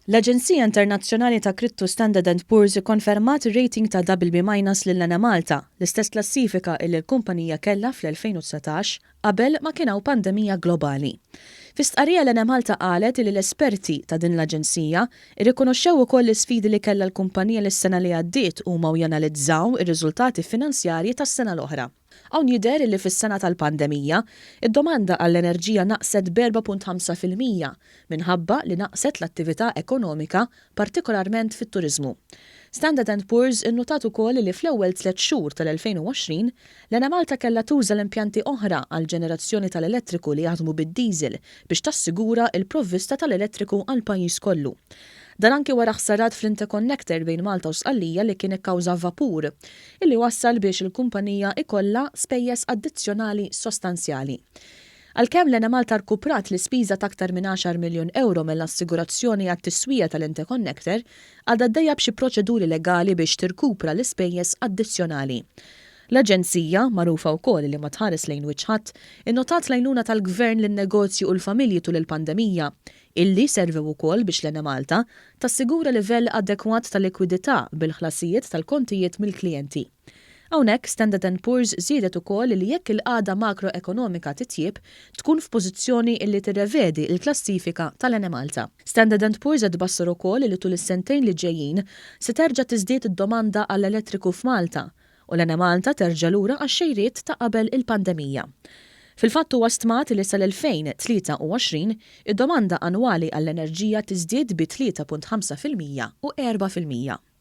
L-Aġenzija Internazzjonali ta' Krittu Standard & Poor's ikkonfermat ir-rating ta' BB- lil Malta, l-istess klassifika li l-kumpanija kellha fl-2019 qabel ma kien hawn pandemija globali. Fi-stqarrija Malta qalet li l-esperti ta' din l-Aġenzija irrikonoxxew ukoll l-isfidi li kellha l-kumpanija lis-sena li għaddiet huma janalizzaw ir-riżultati finanzjarji tas-sena l-oħra. Hawn jidher li fis-sena tal-pandemija, id-domanda għall-enerġija naqset b'4.5% minħabba li naqset l-attività ekonomika, partikolarment fit-turiżmu. Standard & Poor's innotat ukoll li fl-ewwel 3 xhur tal-2020 Malta kellha tuża l-impjanti oħra għal ġenerazzjoni tal-elettriku li jaħdmu bid-diesel biex tassigura l-provvista tal-elettriku għall pajjiż kollu. Dan anki wara ħsarat fl-interconnector bejn Malta u Sqallija li kien ikkawża vapur, illi wassal biex il-kumpanija ikollha spejjeż addizzjonali sostanzjali. Għalkemm Malta rkuprat l-ispiża ta' aktar minn 10 miljun euro mill-assigurazzjoni għat-tiswija tal-interconnector, għadha għaddejja b'xi proċeduri legali biex tirkupra l-ispejjeż addizzjonali. L-Aġenzija, magħrufa wkoll li ma tħares lejn wiċċ ħadd, innotat l-għajnuna tal-Gvern lin-negozju u l-familji tul il-pandemija, illi servew ukoll biex Malta tassigura livell adekwat ta' likwidità bil-ħlasijiet tal-kontijiet mill-klijenti. Hawnhekk Standard & Poor's żiedet ukoll li jekk il-qagħda makroekonomika titjieb tkun f'pożizzjoni li tirrevedi l-klassifika tal-Malta. Standard & Poor's qed tbassar ukoll li tul is-sentejn li ġejjin se terġa' tiżdied id-domanda għall-elettriku f'Malta u Malta terġa' lura għax-xejriet ta' qabel il-pandemija. Fil-fatt huwa stmat li sal-2023 id-domanda annwali għall-enerġija tiżdied bi 3.5% u 4%.